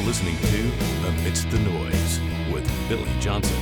listening to Amidst the Noise with Billy Johnson.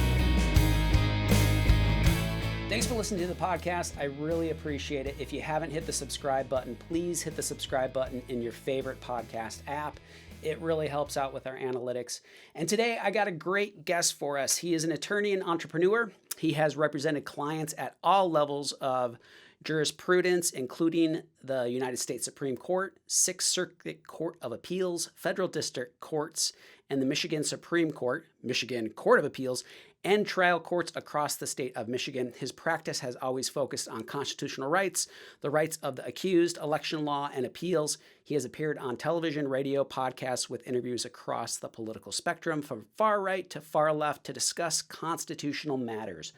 Thanks for listening to the podcast. I really appreciate it. If you haven't hit the subscribe button, please hit the subscribe button in your favorite podcast app. It really helps out with our analytics. And today I got a great guest for us. He is an attorney and entrepreneur. He has represented clients at all levels of jurisprudence, including the United States Supreme Court, Sixth Circuit Court of Appeals, Federal District Courts, and the Michigan Supreme Court, Michigan Court of Appeals, and trial courts across the state of Michigan. His practice has always focused on constitutional rights, the rights of the accused, election law, and appeals. He has appeared on television, radio, podcasts with interviews across the political spectrum, from far right to far left, to discuss constitutional matters.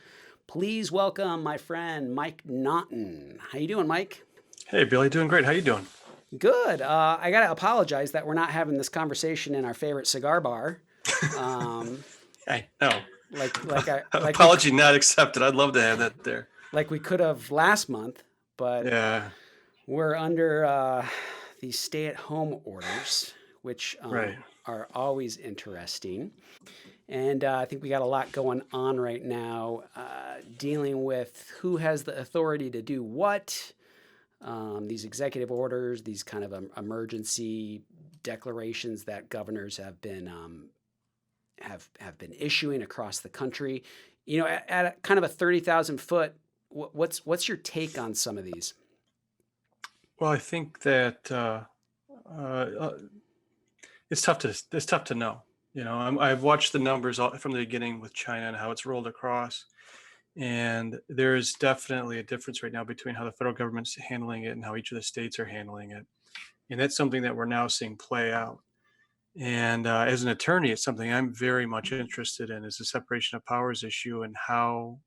Please welcome my friend, Mike Naughton. How you doing, Mike? Hey, Billy. Doing great. How you doing? Good. I got to apologize that we're not having this conversation in our favorite cigar bar. I know. Apology not accepted. I'd love to have that there. Like we could have last month, but yeah, we're under these stay-at-home orders, which right. are always interesting. And I think we got a lot going on right now, dealing with who has the authority to do what, these executive orders, these kind of emergency declarations that governors have been issuing across the country. You know, at a kind of a 30,000 foot, what's your take on some of these? Well, I think that it's tough to know. You know, I've watched the numbers from the beginning with China and how it's rolled across, and there is definitely a difference right now between how the federal government's handling it and how each of the states are handling it, and that's something that we're now seeing play out. And as an attorney, it's something I'm very much interested in, is the separation of powers issue and how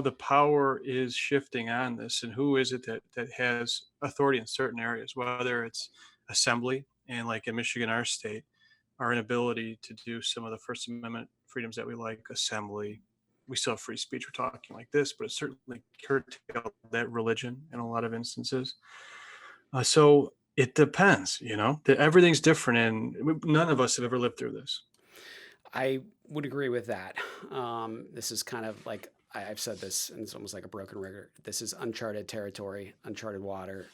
the power is shifting on this, and who is it that has authority in certain areas, whether it's assembly, and like in Michigan, our state, our inability to do some of the First Amendment freedoms that we like, assembly. We still have free speech. We're talking like this, but it certainly curtailed that religion in a lot of instances. So it depends, you know, that everything's different, and none of us have ever lived through this. I would agree with that. This is kind of like, I've said this, and it's almost like a broken record. This is uncharted territory, uncharted water.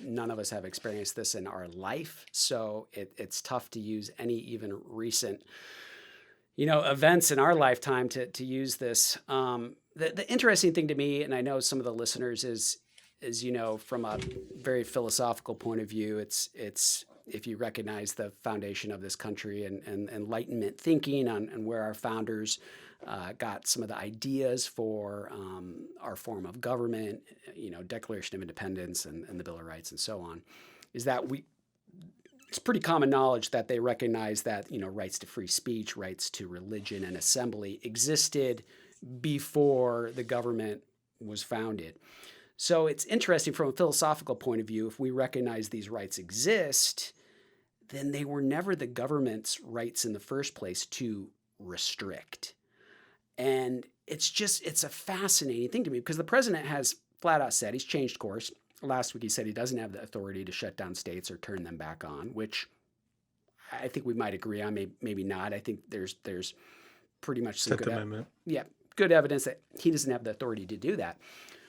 None of us have experienced this in our life, so it's tough to use any even recent, events in our lifetime to use this. The interesting thing to me, and I know some of the listeners, is from a very philosophical point of view, it's if you recognize the foundation of this country and Enlightenment thinking and where our founders got some of the ideas for our form of government, Declaration of Independence and the Bill of Rights and so on, is that it's pretty common knowledge that they recognize that, rights to free speech, rights to religion and assembly existed before the government was founded. So it's interesting from a philosophical point of view. If we recognize these rights exist, then they were never the government's rights in the first place to restrict. And it's a fascinating thing to me, because the president has flat out said he's changed course. Last week he said he doesn't have the authority to shut down states or turn them back on, which I think we might agree on, maybe not. I think there's pretty much some good evidence that he doesn't have the authority to do that.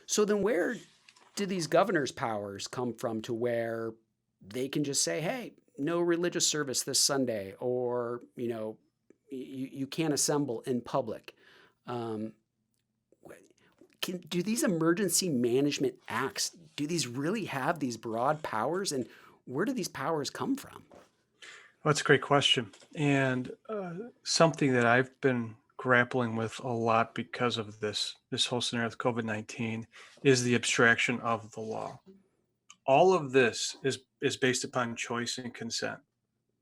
So then where do these governors' powers come from to where they can just say, hey, no religious service this Sunday, or, you can't assemble in public? Do these emergency management acts, do these really have these broad powers, and where do these powers come from? Well, that's a great question. And something that I've been grappling with a lot because of this whole scenario with COVID-19 is the abstraction of the law. All of this is based upon choice and consent.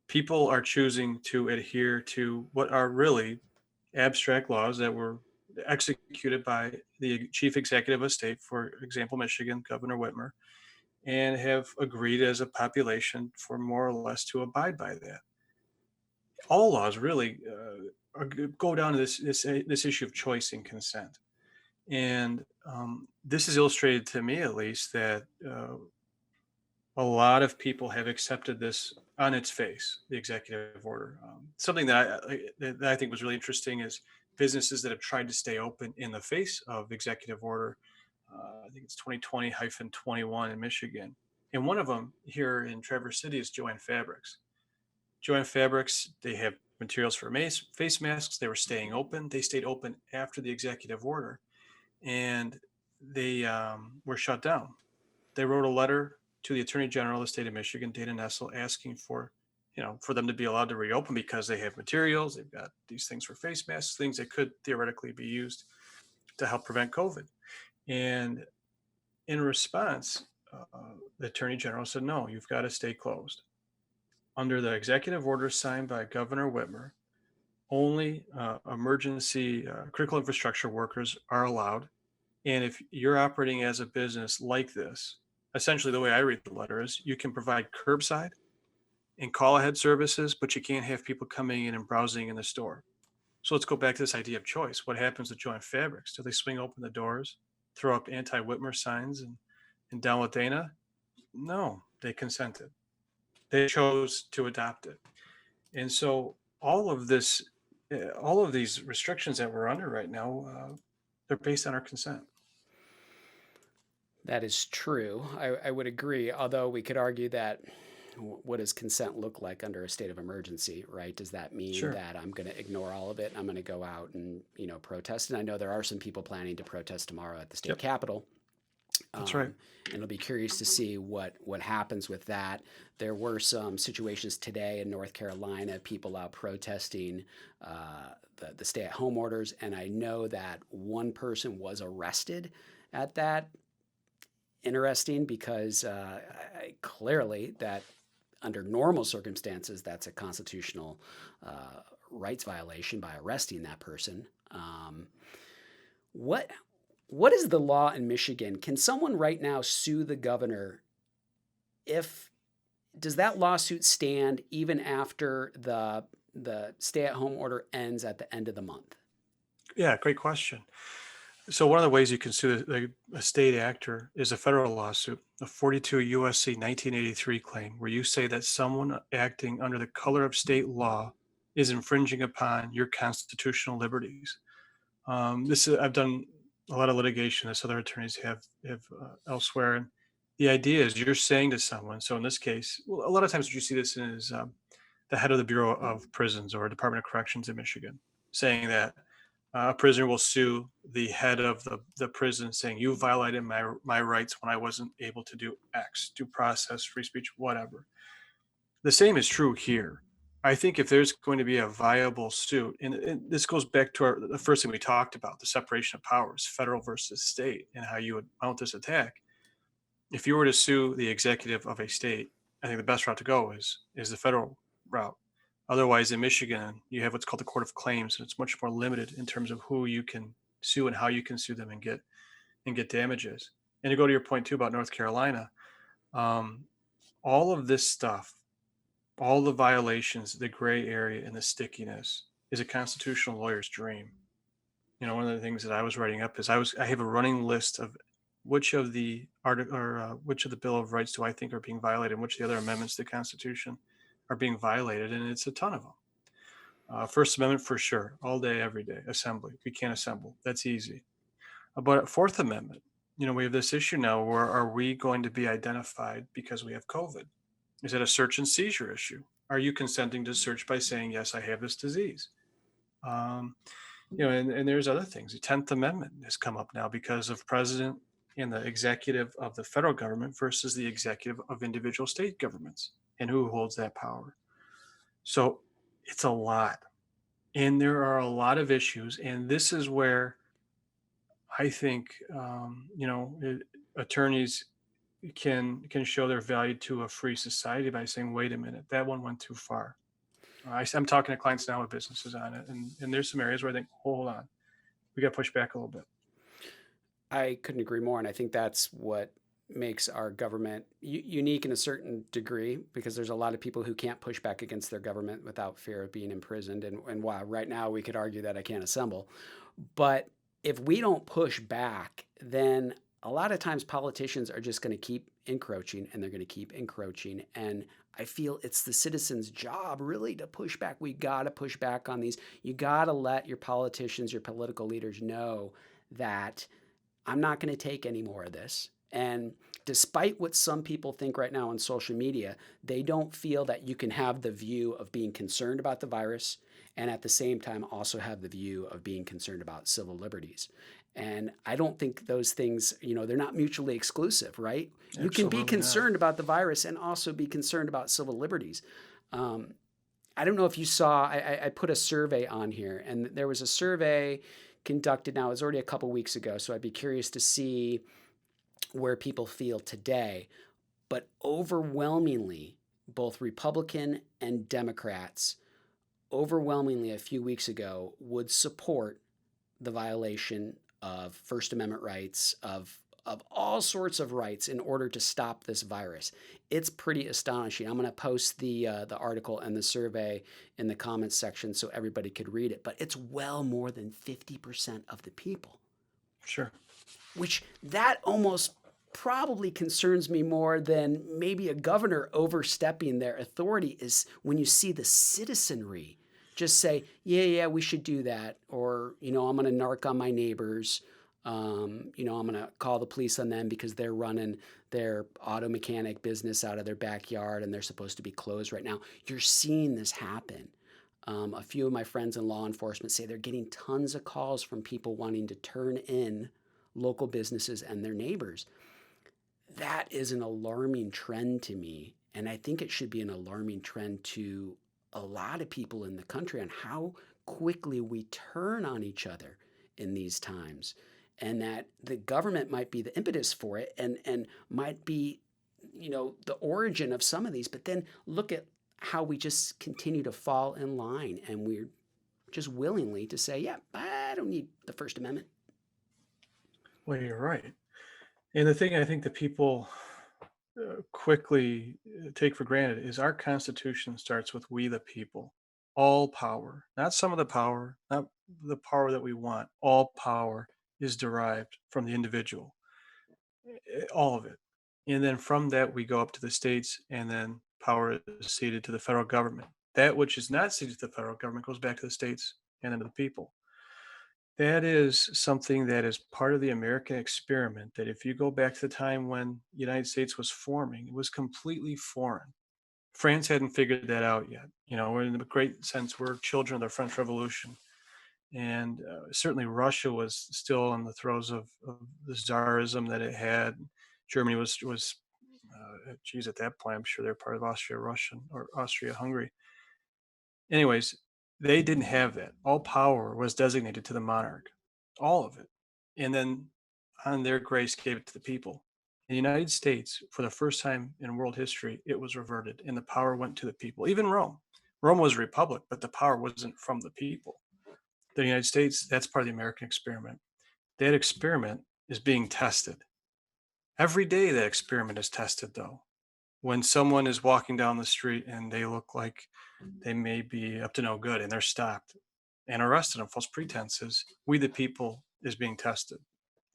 People are choosing to adhere to what are really abstract laws that were executed by the chief executive of state, for example, Michigan, Governor Whitmer, and have agreed as a population for more or less to abide by that. All laws really go down to this issue of choice and consent. And this is illustrated to me, at least, that a lot of people have accepted this on its face, the executive order. Something that I think was really interesting is businesses that have tried to stay open in the face of executive order. I think it's 2020-21 in Michigan. And one of them here in Traverse City is Joann Fabrics. Joann Fabrics, they have materials for face masks. They were staying open. They stayed open after the executive order, and they were shut down. They wrote a letter to the Attorney General of the state of Michigan, Dana Nessel, asking for, for them to be allowed to reopen because they have materials. They've got these things for face masks, things that could theoretically be used to help prevent COVID. And in response, the Attorney General said, no, you've got to stay closed. Under the executive order signed by Governor Whitmer, only emergency critical infrastructure workers are allowed. And if you're operating as a business like this, essentially the way I read the letter is you can provide curbside and call ahead services, but you can't have people coming in and browsing in the store. So let's go back to this idea of choice. What happens with Joint Fabrics? Do they swing open the doors, throw up anti-Whitmer signs and down with Dana? No, they consented. They chose to adopt it. And so all of this, all of these restrictions that we're under right now, they're based on our consent. That is true. I would agree, although we could argue that what does consent look like under a state of emergency, right? Does that mean Sure. that I'm going to ignore all of it? I'm going to go out and, protest? And I know there are some people planning to protest tomorrow at the state Yep. capitol. That's right. And it'll be curious to see what happens with that. There were some situations today in North Carolina, people out protesting the stay-at-home orders, and I know that one person was arrested at that. Interesting, because clearly that under normal circumstances, that's a constitutional rights violation by arresting that person. What is the law in Michigan? Can someone right now sue the governor? Does that lawsuit stand even after the stay-at-home order ends at the end of the month? Yeah, great question. So one of the ways you can sue a state actor is a federal lawsuit, a 42 USC 1983 claim, where you say that someone acting under the color of state law is infringing upon your constitutional liberties. I've done a lot of litigation, as other attorneys have elsewhere, and the idea is you're saying to someone. So in this case, well, a lot of times what you see this in is the head of the Bureau of Prisons or Department of Corrections in Michigan saying that a prisoner will sue the head of the prison saying, you violated my rights when I wasn't able to do X, due process, free speech, whatever. The same is true here. I think if there's going to be a viable suit, and this goes back to the first thing we talked about, the separation of powers, federal versus state, and how you would mount this attack. If you were to sue the executive of a state, I think the best route to go is the federal route. Otherwise, in Michigan, you have what's called the Court of Claims, and it's much more limited in terms of who you can sue and how you can sue them and get damages. And to go to your point too about North Carolina, all of this stuff, all the violations, the gray area, and the stickiness is a constitutional lawyer's dream. One of the things that I was writing up is I have a running list of which of the which of the Bill of Rights do I think are being violated, and which of the other amendments to the Constitution are being violated, and it's a ton of them. First Amendment for sure, all day, every day. Assembly, we can't assemble. That's easy. But Fourth Amendment, we have this issue now where are we going to be identified because we have COVID? Is it a search and seizure issue? Are you consenting to search by saying, yes, I have this disease? And there's other things. The 10th Amendment has come up now because of president and the executive of the federal government versus the executive of individual state governments and who holds that power. So it's a lot. And there are a lot of issues. And this is where I think, attorneys can show their value to a free society by saying, wait a minute, that one went too far. I'm talking to clients now with businesses on it. And there's some areas where I think, hold on, we got to push back a little bit. I couldn't agree more. And I think that's what makes our government unique in a certain degree, because there's a lot of people who can't push back against their government without fear of being imprisoned. And while right now we could argue that I can't assemble, but if we don't push back, then a lot of times politicians are just going to keep encroaching, and they're going to keep encroaching. And I feel it's the citizens' job really to push back. We got to push back on these. You got to let your politicians, your political leaders know that I'm not going to take any more of this. And despite what some people think right now on social media, they don't feel that you can have the view of being concerned about the virus and at the same time also have the view of being concerned about civil liberties. And I don't think those things, they're not mutually exclusive, right? You can be Absolutely not. concerned about the virus and also be concerned about civil liberties. I don't know if you saw, I put a survey on here, and there was a survey conducted. Now, it was already a couple weeks ago, so I'd be curious to see where people feel today. But overwhelmingly, both Republican and Democrats, overwhelmingly a few weeks ago, would support the violation of First Amendment rights, of all sorts of rights in order to stop this virus. It's pretty astonishing. I'm going to post the article and the survey in the comments section so everybody could read it. But it's well more than 50% of the people. Sure. Which that almost probably concerns me more than maybe a governor overstepping their authority, is when you see the citizenry just say, yeah, we should do that. Or, I'm going to narc on my neighbors. I'm going to call the police on them because they're running their auto mechanic business out of their backyard and they're supposed to be closed right now. You're seeing this happen. A few of my friends in law enforcement say they're getting tons of calls from people wanting to turn in local businesses and their neighbors. That is an alarming trend to me. And I think it should be an alarming trend to a lot of people in the country on how quickly we turn on each other in these times. And that the government might be the impetus for it and might be, the origin of some of these. But then look at how we just continue to fall in line, and we're just willingly to say, yeah, I don't need the First Amendment. Well, you're right. And the thing I think that people quickly take for granted is our Constitution starts with "we the people." All power, not some of the power, not the power that we want. All power is derived from the individual, all of it. And then from that, we go up to the states, and then power is ceded to the federal government. That which is not ceded to the federal government goes back to the states and then to the people. That is something that is part of the American experiment, that if you go back to the time when the United States was forming, it was completely foreign. France hadn't figured that out yet. We're in a great sense, we're children of the French Revolution. And certainly Russia was still in the throes of the Tsarism that it had. Germany was at that point, I'm sure they're part of Austria-Hungary. Anyways, they didn't have that. All power was designated to the monarch, all of it. And then on their grace gave it to the people. In the United States, for the first time in world history, it was reverted and the power went to the people. Even Rome. Rome was a republic, but the power wasn't from the people. The United States, that's part of the American experiment. That experiment is being tested. Every day that experiment is tested, though. When someone is walking down the street and they look like they may be up to no good and they're stopped and arrested on false pretenses, we the people is being tested.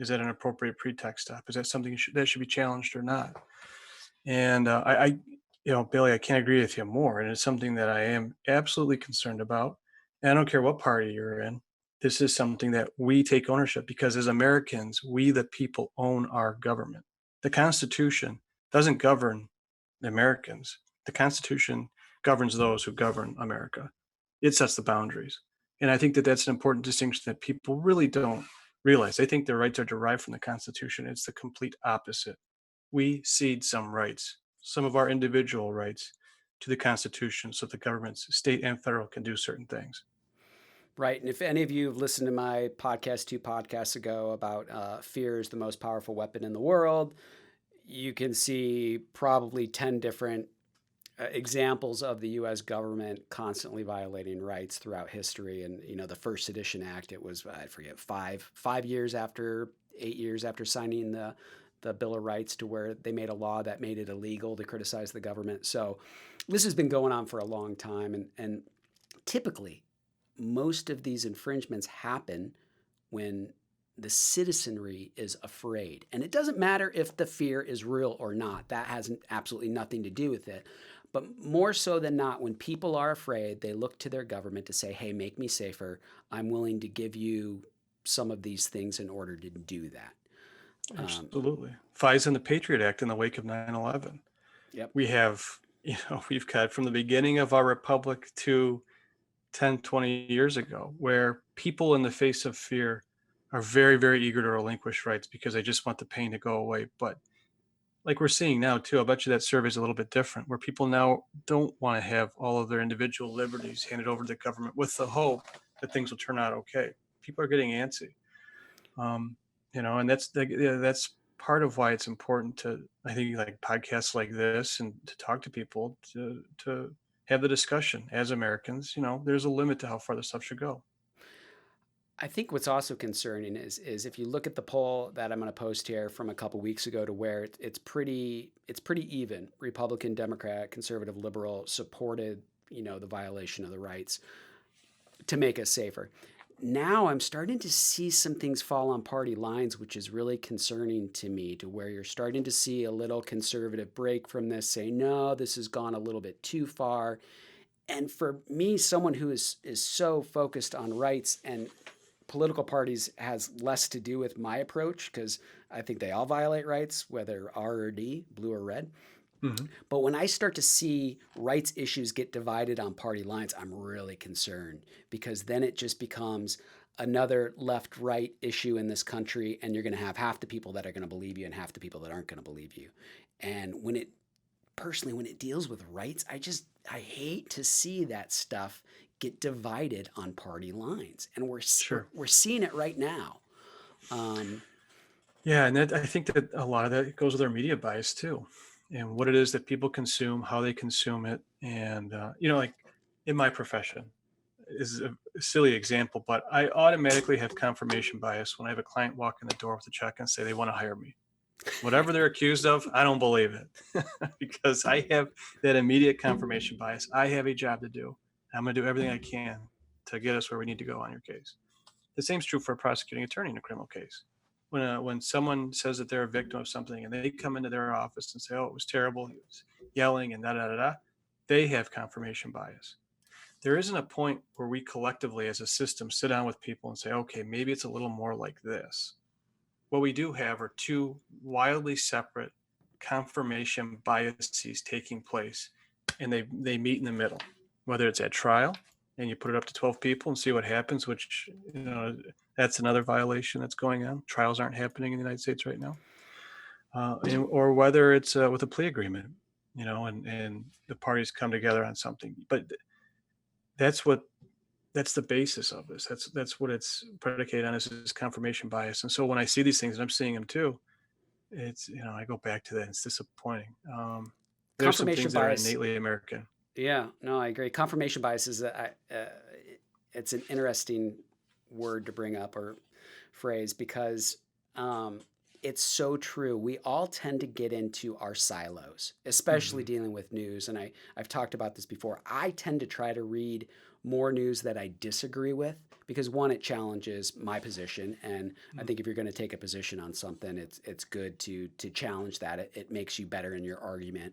Is that an appropriate pretext stop? Is that something that should be challenged or not? And Billy, I can't agree with you more. And it's something that I am absolutely concerned about. And I don't care what party you're in. This is something that we take ownership, because as Americans, we the people own our government. The Constitution doesn't govern the Americans. The Constitution governs those who govern America. It sets the boundaries. And I think that that's an important distinction that people really don't realize. They think their rights are derived from the Constitution. It's the complete opposite. We cede some rights, some of our individual rights, to the Constitution so the governments, state and federal, can do certain things. Right. And if any of you have listened to my podcast 2 podcasts ago about fear is the most powerful weapon in the world, you can see probably 10 different examples of the U.S. government constantly violating rights throughout history. And, the First Sedition Act, it was, I forget, 8 years after signing the Bill of Rights, to where they made a law that made it illegal to criticize the government. So this has been going on for a long time. And typically, most of these infringements happen when the citizenry is afraid. And it doesn't matter if the fear is real or not. That has absolutely nothing to do with it. But more so than not, when people are afraid, they look to their government to say, hey, make me safer. I'm willing to give you some of these things in order to do that. Absolutely. FISA and the Patriot Act in the wake of 9/11. Yep. We have, we've got from the beginning of our republic to 10, 20 years ago, where people in the face of fear are very, very eager to relinquish rights because they just want the pain to go away. But like we're seeing now too, I bet you that survey is a little bit different, where people now don't want to have all of their individual liberties handed over to the government with the hope that things will turn out okay. People are getting antsy. um, and that's part of why it's important to, I think, like podcasts like this and to talk to people to have the discussion as Americans. There's a limit to how far this stuff should go. I think what's also concerning is if you look at the poll that I'm going to post here from a couple weeks ago to where it's pretty even. Republican, Democrat, conservative, liberal supported the violation of the rights to make us safer. Now I'm starting to see some things fall on party lines, which is really concerning to me, to where you're starting to see a little conservative break from this, say, no, this has gone a little bit too far. And for me, someone who is so focused on rights and political parties has less to do with my approach, because I think they all violate rights, whether R or D, blue or red. Mm-hmm. But when I start to see rights issues get divided on party lines, I'm really concerned, because then it just becomes another left-right issue in this country, and you're going to have half the people that are going to believe you and half the people that aren't going to believe you. And when it deals with rights, I hate to see that stuff get divided on party lines, and we're seeing it right now. Yeah, and I think that a lot of that goes with our media bias too, and what it is that people consume, how they consume it, and like in my profession, is a silly example, but I automatically have confirmation bias when I have a client walk in the door with a check and say they want to hire me. Whatever they're accused of, I don't believe it because I have that immediate confirmation bias. I have a job to do. I'm going to do everything I can to get us where we need to go on your case. The same's true for a prosecuting attorney in a criminal case. When someone says that they're a victim of something and they come into their office and say, oh, it was terrible, he was yelling and da, they have confirmation bias. There isn't a point where we collectively as a system sit down with people and say, okay, maybe it's a little more like this. What we do have are two wildly separate confirmation biases taking place, and they meet in the middle, whether it's at trial and you put it up to 12 people and see what happens, which that's another violation that's going on. Trials aren't happening in the United States right now. Or whether it's with a plea agreement, and the parties come together on something. But that's the basis of this. That's what it's predicated on, is confirmation bias. And so when I see these things, and I'm seeing them too, it's, I go back to that. It's disappointing. There's some things that are innately American. Yeah, no, I agree. Confirmation bias is it's an interesting word to bring up, or phrase, because it's so true. We all tend to get into our silos, especially dealing with news. And I've talked about this before. I tend to try to read more news that I disagree with, because one, it challenges my position. And I think if you're going to take a position on something, it's good to challenge that. It makes you better in your argument.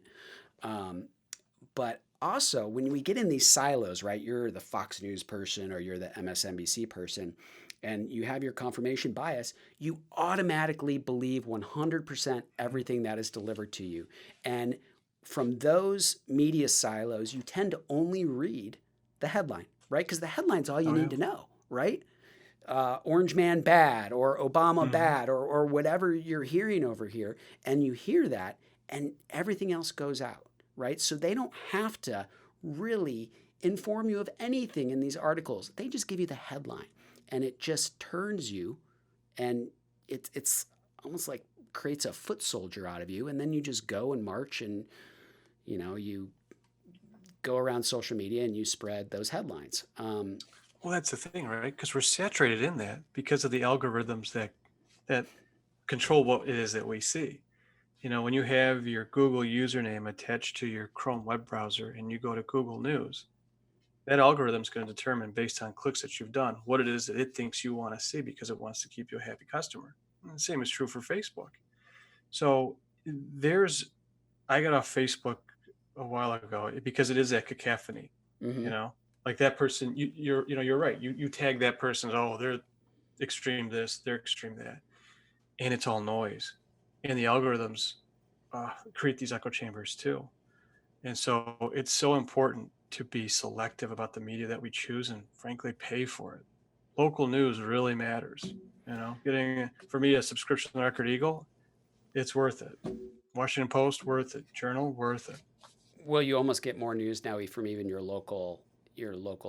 But also, when we get in these silos, right, you're the Fox News person or you're the MSNBC person, and you have your confirmation bias, you automatically believe 100% everything that is delivered to you. And from those media silos, you tend to only read the headline, right? Because the headline's all you need to know, right? Orange man bad, or Obama bad, or whatever you're hearing over here. And you hear that, and everything else goes out, right? So they don't have to really inform you of anything in these articles. They just give you the headline. And it just turns you, and it's almost like creates a foot soldier out of you, and then you just go and march, and you go around social media and you spread those headlines. Well, that's the thing, right? Because we're saturated in that because of the algorithms that control what it is that we see. When you have your Google username attached to your Chrome web browser and you go to Google News, that algorithm's going to determine, based on clicks that you've done, what it is that it thinks you want to see, because it wants to keep you a happy customer. And the same is true for Facebook. So I got off Facebook a while ago because it is that cacophony, Mm-hmm. like that person, you're right. You tag that person as, oh, they're extreme this, they're extreme that, and it's all noise. And the algorithms create these echo chambers too. And so it's so important to be selective about the media that we choose, and frankly pay for it. Local news really matters. Getting, for me, a subscription to the Record Eagle, it's worth it. Washington Post, worth it. Journal, worth it. Well, you almost get more news now from even your local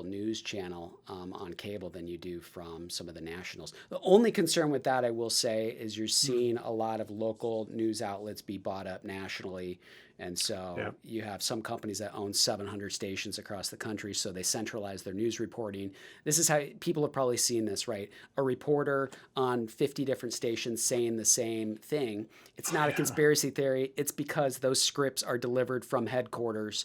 news channel on cable than you do from some of the nationals. The only concern with that, I will say, is you're seeing a lot of local news outlets be bought up nationally. And so you have some companies that own 700 stations across the country, so they centralize their news reporting. This is how people have probably seen this, right? A reporter on 50 different stations saying the same thing. It's not a conspiracy theory. It's because those scripts are delivered from headquarters.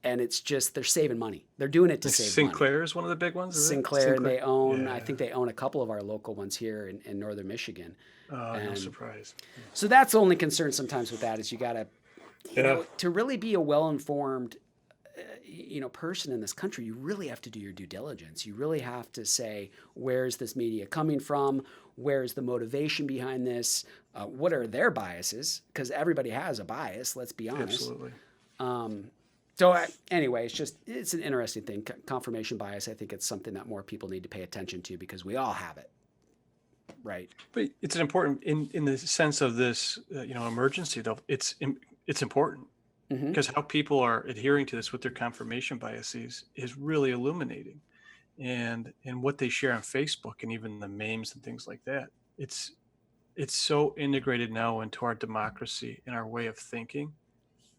And it's just, they're saving money. They're doing it to save money. Sinclair is one of the big ones, is Sinclair, and they own, I think they own a couple of our local ones here in northern Michigan. No surprise. So that's the only concern sometimes with that, is you got to, to really be a well-informed, person in this country, you really have to do your due diligence. You really have to say, where's this media coming from? Where's the motivation behind this? What are their biases? Because everybody has a bias, let's be honest. Absolutely. So anyway, it's an interesting thing. Confirmation bias, I think it's something that more people need to pay attention to, because we all have it, right? But it's an important, in the sense of this, emergency, though, it's important, because how people are adhering to this with their confirmation biases is really illuminating, and what they share on Facebook, and even the memes and things like that. It's so integrated now into our democracy and our way of thinking,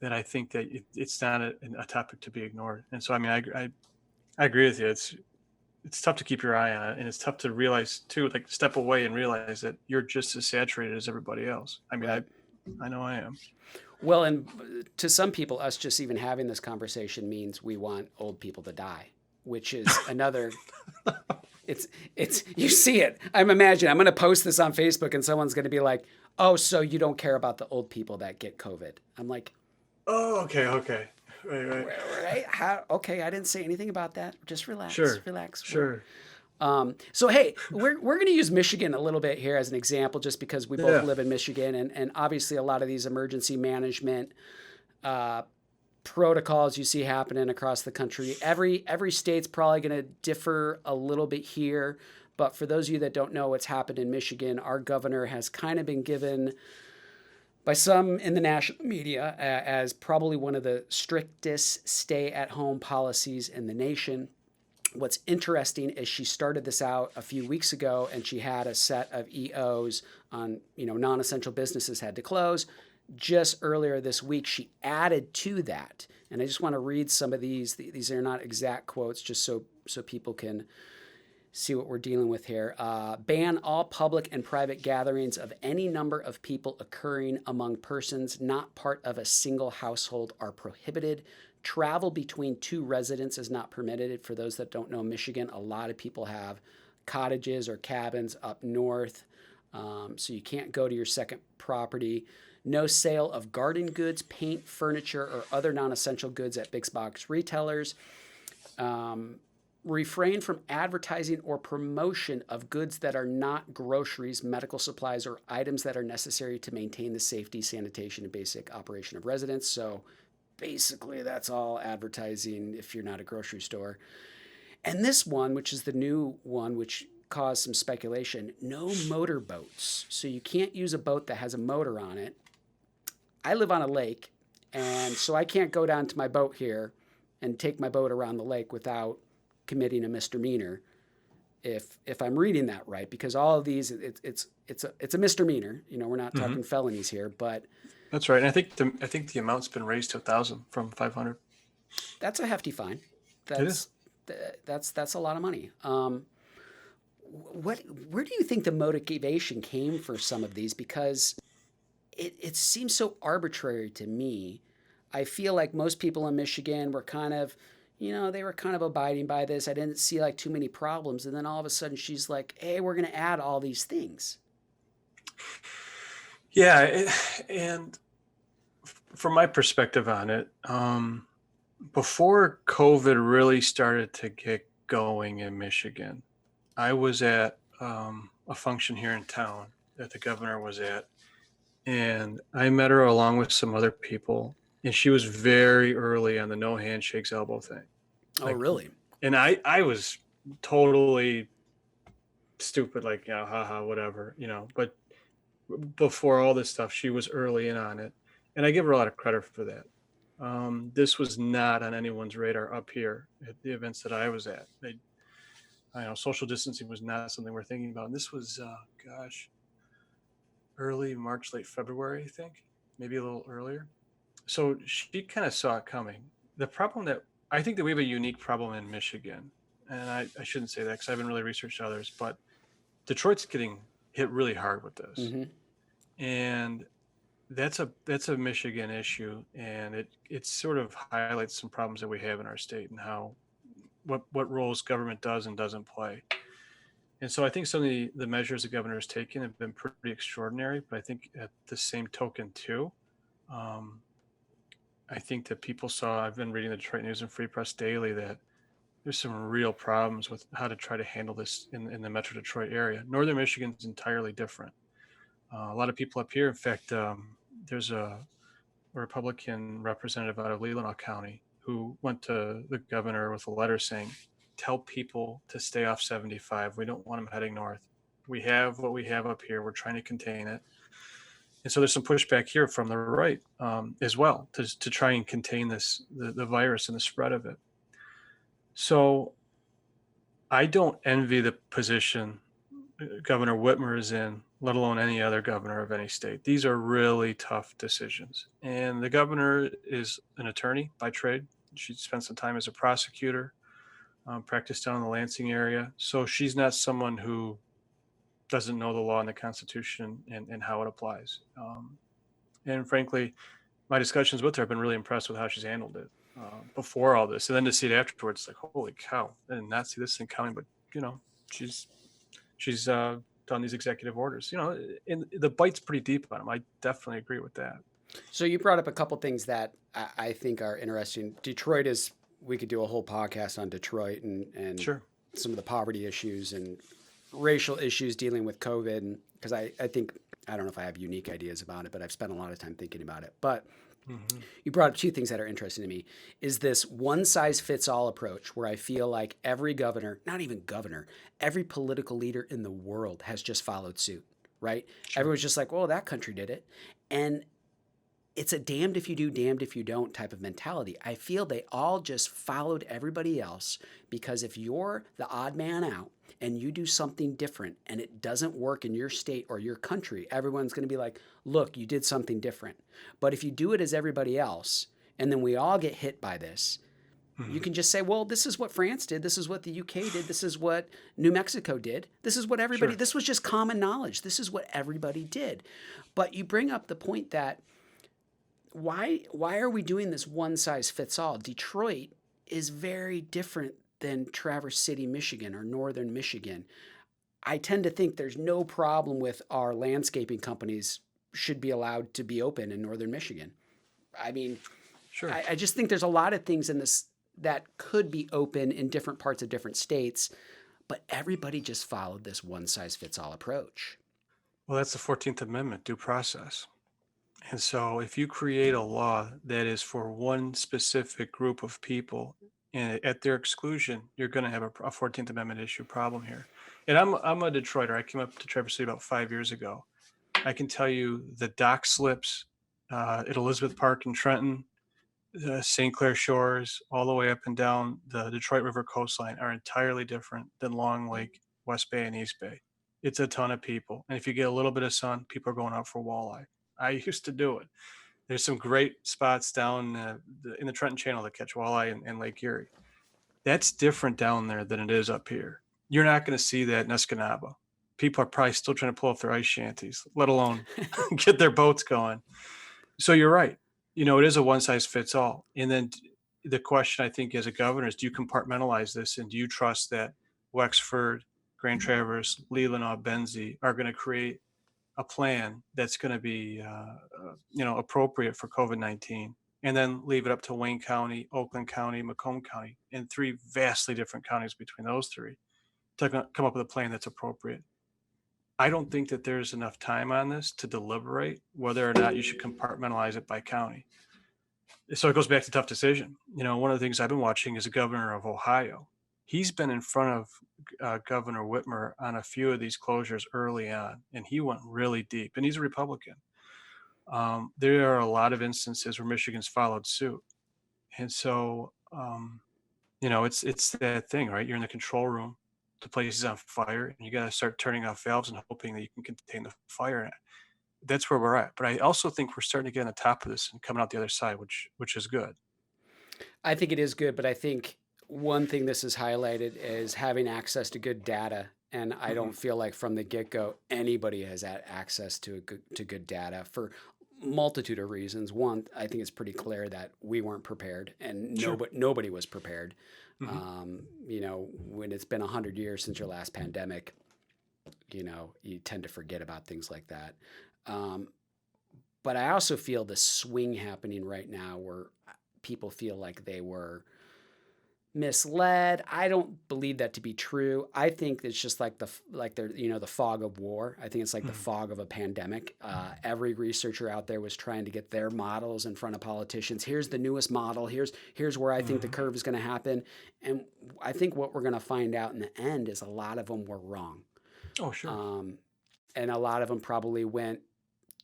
that I think that it's not a topic to be ignored. And so, I mean, I agree with you. It's tough to keep your eye on it, and it's tough to realize too, like, step away and realize that you're just as saturated as everybody else. I mean, I know I am. Well, and to some people, us just even having this conversation means we want old people to die, which is another. It's you see it. I'm going to post this on Facebook, and someone's going to be like, "Oh, so you don't care about the old people that get COVID?" I'm like, oh, okay. Right. Okay, I didn't say anything about that. Just relax. Sure. Relax. Sure. So, hey, we're going to use Michigan a little bit here as an example, just because we both live in Michigan, and obviously a lot of these emergency management protocols you see happening across the country. Every state's probably going to differ a little bit here, but for those of you that don't know what's happened in Michigan, our governor has kind of been given by some in the national media as probably one of the strictest stay-at-home policies in the nation. What's interesting is she started this out a few weeks ago, and she had a set of EOs on, non-essential businesses had to close. Just earlier this week, she added to that. And I just want to read some of these. These are not exact quotes, just so people can see what we're dealing with here. Ban all public and private gatherings of any number of people occurring among persons not part of a single household are prohibited. Travel between two residents is not permitted. For those that don't know Michigan, a lot of people have cottages or cabins up north, so you can't go to your second property. No sale of garden goods, paint, furniture, or other non-essential goods at big box retailers. Refrain from advertising or promotion of goods that are not groceries, medical supplies, or items that are necessary to maintain the safety, sanitation, and basic operation of residents. So basically, that's all advertising if you're not a grocery store. And this one, which is the new one, which caused some speculation, no motor boats. So you can't use a boat that has a motor on it. I live on a lake, and so I can't go down to my boat here and take my boat around the lake without committing a misdemeanor, if I'm reading that right, because all of these, it's a misdemeanor. We're not talking felonies here, but that's right. And I think the amount's been raised to 1,000 from 500. That's a hefty fine. That's a lot of money. Where do you think the motivation came for some of these? Because it seems so arbitrary to me. I feel like most people in Michigan were kind of, they were kind of abiding by this. I didn't see like too many problems. And then all of a sudden she's like, hey, we're going to add all these things. Yeah, and from my perspective on it, before COVID really started to get going in Michigan, I was at a function here in town that the governor was at, and I met her along with some other people, and she was very early on the no handshakes elbow thing. Oh, Like, really? and I was totally stupid, like, haha, whatever, but before all this stuff, she was early in on it, and I give her a lot of credit for that. This was not on anyone's radar up here at the events that I was at. I know social distancing was not something we're thinking about. And this was, gosh, early March, late February, I think, maybe a little earlier. So she kind of saw it coming. The problem that I think that we have a unique problem in Michigan, and I shouldn't say that because I haven't really researched others, but Detroit's getting hit really hard with this. Mm-hmm. And that's a Michigan issue, and it sort of highlights some problems that we have in our state and how what roles government does and doesn't play. And so I think some of the measures the governor has taken have been pretty extraordinary. But I think at the same token too, um, I think that people saw. I've been reading the Detroit News and Free Press daily that there's some real problems with how to try to handle this in the Metro Detroit area. Northern Michigan's entirely different. A lot of people up here, in fact, there's a Republican representative out of Leelanau County who went to the governor with a letter saying, tell people to stay off 75. We don't want them heading north. We have what we have up here. We're trying to contain it. And so there's some pushback here from the right as well to try and contain the virus and the spread of it. So I don't envy the position Governor Whitmer is in, let alone any other governor of any state. These are really tough decisions. And the governor is an attorney by trade. She spent some time as a prosecutor, practiced down in the Lansing area. So she's not someone who doesn't know the law and the Constitution and how it applies. And frankly, my discussions with her have been really impressed with how she's handled it before all this. And then to see it afterwards, like, holy cow, I did not see this thing coming. But, she's done these executive orders, and the bite's pretty deep on them. I definitely agree with that. So you brought up a couple things that I think are interesting. Detroit we could do a whole podcast on Detroit and Sure. some of the poverty issues and racial issues dealing with COVID. Because I think, I don't know if I have unique ideas about it, but I've spent a lot of time thinking about it. But you brought up two things that are interesting to me. Is this one size fits all approach where I feel like every governor, not even governor, every political leader in the world has just followed suit, right? Sure. Everyone's just like, well, that country did it. And it's a damned if you do, damned if you don't type of mentality. I feel they all just followed everybody else because if you're the odd man out and you do something different and it doesn't work in your state or your country, everyone's going to be like, look, you did something different. But if you do it as everybody else and then we all get hit by this, you can just say, well, this is what France did. This is what the UK did. This is what New Mexico did. This is what everybody, this was just common knowledge. This is what everybody did. But you bring up the point that why are we doing this one size fits all? Detroit is very different than Traverse City, Michigan or Northern Michigan. I tend to think there's no problem with our landscaping companies should be allowed to be open in Northern Michigan. I mean, sure. I just think there's a lot of things in this that could be open in different parts of different states, but everybody just followed this one size fits all approach. Well, that's the 14th Amendment, due process. And so if you create a law that is for one specific group of people and at their exclusion, you're going to have a 14th Amendment issue problem here. And I'm a Detroiter. I came up to Traverse City about 5 years ago. I can tell you the dock slips at Elizabeth Park in Trenton, St. Clair Shores, all the way up and down the Detroit River coastline are entirely different than Long Lake, West Bay, and East Bay. It's a ton of people. And if you get a little bit of sun, people are going out for walleye. I used to do it. There's some great spots down in the Trenton Channel that catch walleye in Lake Erie. That's different down there than it is up here. You're not going to see that in Escanaba. People are probably still trying to pull off their ice shanties, let alone get their boats going. So you're right. It is a one size fits all. And then the question, I think, as a governor is, do you compartmentalize this, and do you trust that Wexford, Grand Traverse, Leelanau, Benzie are going to create a plan that's going to be, appropriate for COVID-19, and then leave it up to Wayne County, Oakland County, Macomb County, and three vastly different counties between those three to come up with a plan that's appropriate. I don't think that there's enough time on this to deliberate whether or not you should compartmentalize it by county. So it goes back to tough decision. One of the things I've been watching is the governor of Ohio. He's been in front of Governor Whitmer on a few of these closures early on, and he went really deep, and he's a Republican. There are a lot of instances where Michigan's followed suit. And so, it's that thing, right? You're in the control room, the place is on fire, and you got to start turning off valves and hoping that you can contain the fire. That's where we're at. But I also think we're starting to get on the top of this and coming out the other side, which is good. I think it is good, but I think one thing this has highlighted is having access to good data. And I don't feel like from the get-go anybody has had access to good data for multitude of reasons. One, I think it's pretty clear that we weren't prepared, and Sure. nobody was prepared. When it's been 100 years since your last pandemic, you tend to forget about things like that. But I also feel the swing happening right now where people feel like they were misled. I don't believe that to be true. I think it's just like the fog of war. I think it's like the fog of a pandemic. Every researcher out there was trying to get their models in front of politicians. Here's the newest model. Here's where I think the curve is going to happen. And I think what we're going to find out in the end is a lot of them were wrong. Oh, sure. And a lot of them probably went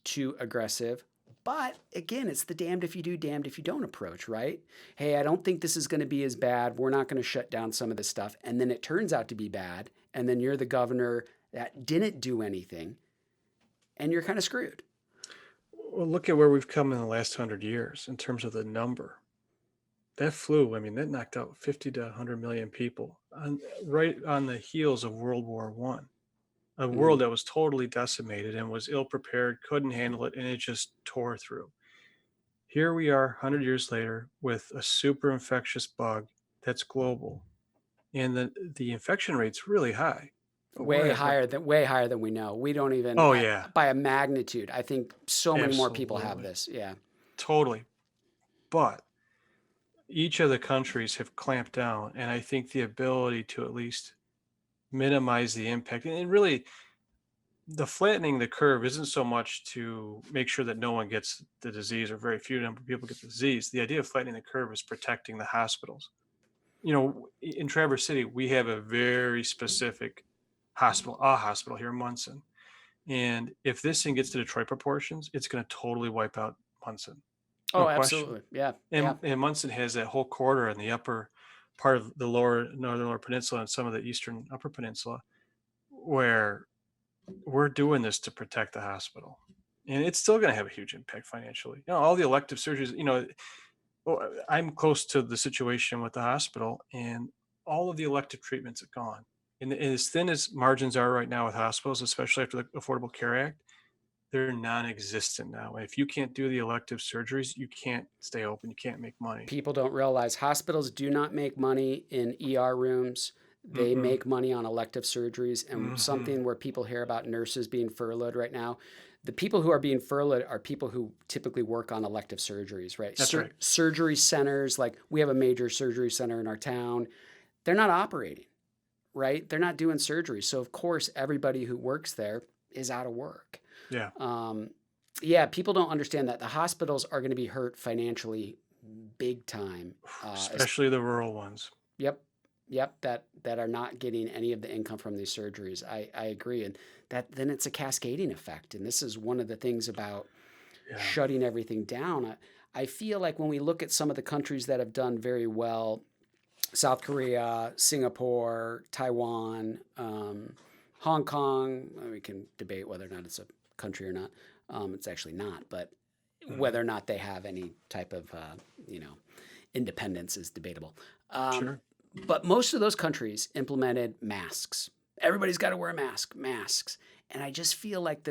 too aggressive. But again, it's the damned if you do, damned if you don't approach, right? Hey, I don't think this is going to be as bad. We're not going to shut down some of this stuff. And then it turns out to be bad. And then you're the governor that didn't do anything. And you're kind of screwed. Well, look at where we've come in the last 100 years in terms of the number. That flu, that knocked out 50 to 100 million people right on the heels of World War I. A world that was totally decimated and was ill prepared, couldn't handle it, and it just tore through. Here we are 100 years later with a super infectious bug that's global, and the infection rate's really high. Way higher than we know. We don't even. Oh, yeah. By a magnitude. I think so many more people have Absolutely. this. Yeah. Totally. But each of the countries have clamped down, and I think the ability to at least minimize the impact, and really the flattening the curve isn't so much to make sure that no one gets the disease or very few number of people get the disease. The idea of flattening the curve is protecting the hospitals. In Traverse City, we have a very specific hospital here in Munson. And if this thing gets to Detroit proportions, it's going to totally wipe out Munson. No question. Absolutely. Yeah. And Munson has that whole corridor in the upper part of the northern lower peninsula and some of the eastern upper peninsula where we're doing this to protect the hospital. And it's still going to have a huge impact financially. All the elective surgeries, I'm close to the situation with the hospital, and all of the elective treatments are gone. And as thin as margins are right now with hospitals, especially after the Affordable Care Act, they're non-existent now. If you can't do the elective surgeries, you can't stay open. You can't make money. People don't realize hospitals do not make money in ER rooms. They make money on elective surgeries. And something where people hear about nurses being furloughed right now, the people who are being furloughed are people who typically work on elective surgeries, right? That's right. Surgery centers, like we have a major surgery center in our town. They're not operating, right? They're not doing surgery. So of course, everybody who works there is out of work. Yeah. People don't understand that the hospitals are going to be hurt financially big time. Especially the rural ones. Yep. That are not getting any of the income from these surgeries. I agree. And then it's a cascading effect. And this is one of the things about shutting everything down. I feel like when we look at some of the countries that have done very well, South Korea, Singapore, Taiwan, Hong Kong, we can debate whether or not it's a country or not. It's actually not, but whether or not they have any type of, independence is debatable. Sure. But most of those countries implemented masks. Everybody's got to wear a mask, masks. And I just feel like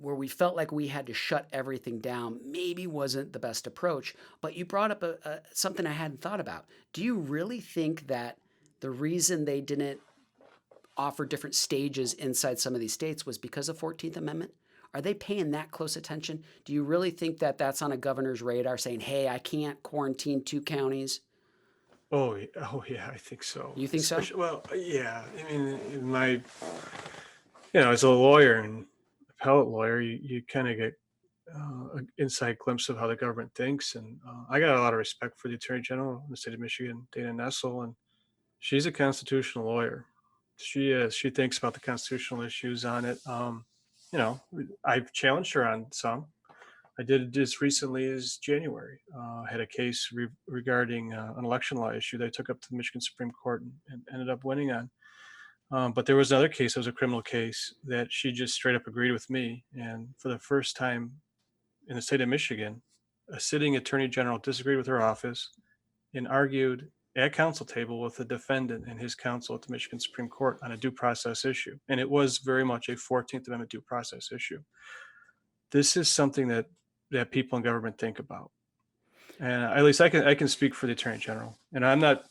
where we felt like we had to shut everything down maybe wasn't the best approach. But you brought up something I hadn't thought about. Do you really think that the reason they didn't offer different stages inside some of these states was because of 14th Amendment? Are they paying that close attention? Do you really think that that's on a governor's radar saying, hey, I can't quarantine 2 counties? Oh yeah, I think so. You think so? Especially, well, yeah. I mean, in my, as a lawyer and appellate lawyer, you kind of get an inside glimpse of how the government thinks, and I got a lot of respect for the Attorney General in the state of Michigan, Dana Nessel, and she's a constitutional lawyer. She is. She thinks about the constitutional issues on it. You know, I've challenged her on some. I did as recently as January. I had a case regarding an election law issue that I took up to the Michigan Supreme Court and ended up winning on. But there was another case, it was a criminal case, that she just straight up agreed with me. And for the first time in the state of Michigan, a sitting attorney general disagreed with her office and argued at counsel table with the defendant and his counsel at the Michigan Supreme Court on a due process issue. And it was very much a 14th Amendment due process issue. This is something that people in government think about. And at least I can speak for the attorney general. And I'm not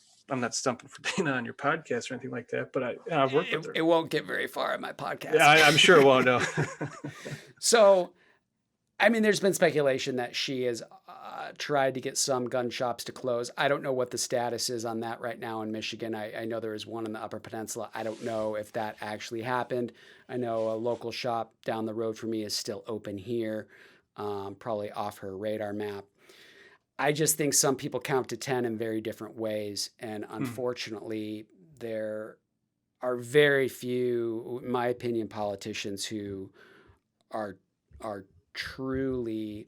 stumping for Dana on your podcast or anything like that, but I've worked with her. It won't get very far on my podcast. Yeah, I'm sure it won't. No. So, I mean, there's been speculation that she has tried to get some gun shops to close. I don't know what the status is on that right now in Michigan. I know there is one in the Upper Peninsula. I don't know if that actually happened. I know a local shop down the road from me is still open here, probably off her radar map. I just think some people count to 10 in very different ways. And unfortunately, there are very few, in my opinion, politicians who are truly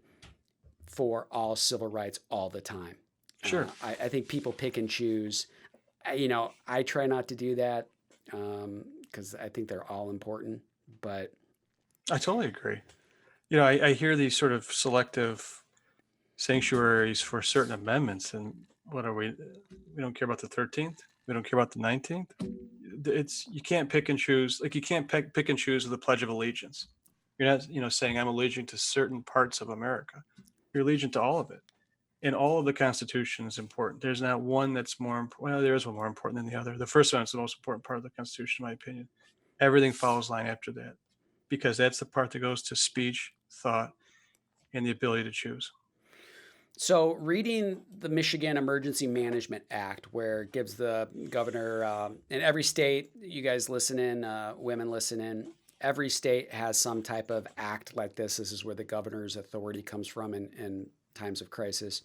for all civil rights all the time. Sure. I think people pick and choose. I try not to do that because I think they're all important. But I totally agree. I hear these sort of selective sanctuaries for certain amendments, and what are we? We don't care about the 13th. We don't care about the 19th. You can't pick and choose. Like you can't pick and choose with the Pledge of Allegiance. You're not, saying I'm allegiant to certain parts of America. You're allegiant to all of it, and all of the Constitution is important. There's not one that's more important. Well, there is one more important than the other. The first one is the most important part of the Constitution, in my opinion. Everything follows line after that, because that's the part that goes to speech, thought, and the ability to choose. So, reading the Michigan Emergency Management Act, where it gives the governor in every state, you guys listen in, women listen in, every state has some type of act like this. This is where the governor's authority comes from in times of crisis.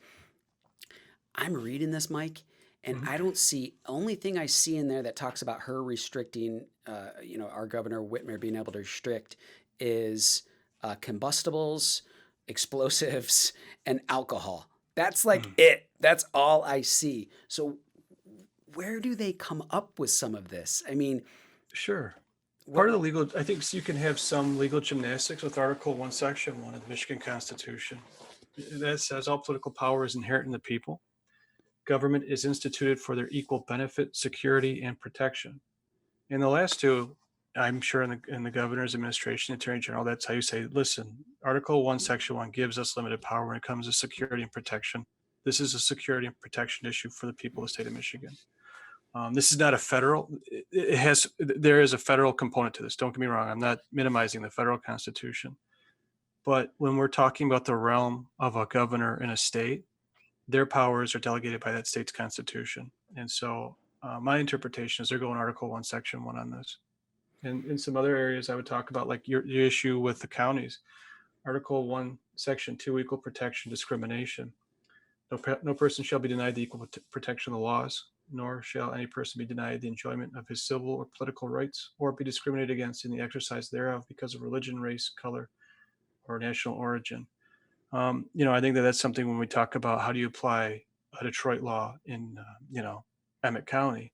I'm reading this, Mike, and I don't see, only thing I see in there that talks about her restricting, our Governor Whitmer being able to restrict is combustibles, explosives, and alcohol. That's like it. That's all I see. So where do they come up with some of this? I mean, sure. Part of the legal, I think you can have some legal gymnastics with Article 1, Section 1 of the Michigan Constitution. That says all political power is inherent in the people. Government is instituted for their equal benefit, security, and protection. And the last two, I'm sure in the governor's administration, attorney general, that's how you say, listen, Article 1, Section 1 gives us limited power when it comes to security and protection. This is a security and protection issue for the people of the state of Michigan. This is not a federal, there is a federal component to this. Don't get me wrong. I'm not minimizing the federal Constitution. But when we're talking about the realm of a governor in a state, their powers are delegated by that state's constitution. And so my interpretation is they're going Article 1, Section 1 on this. And in some other areas, I would talk about like your issue with the counties. Article 1, Section 2, equal protection, discrimination. No person shall be denied the equal protection of the laws, nor shall any person be denied the enjoyment of his civil or political rights, or be discriminated against in the exercise thereof because of religion, race, color, or national origin. I think that's something when we talk about how do you apply a Detroit law in, Emmett County,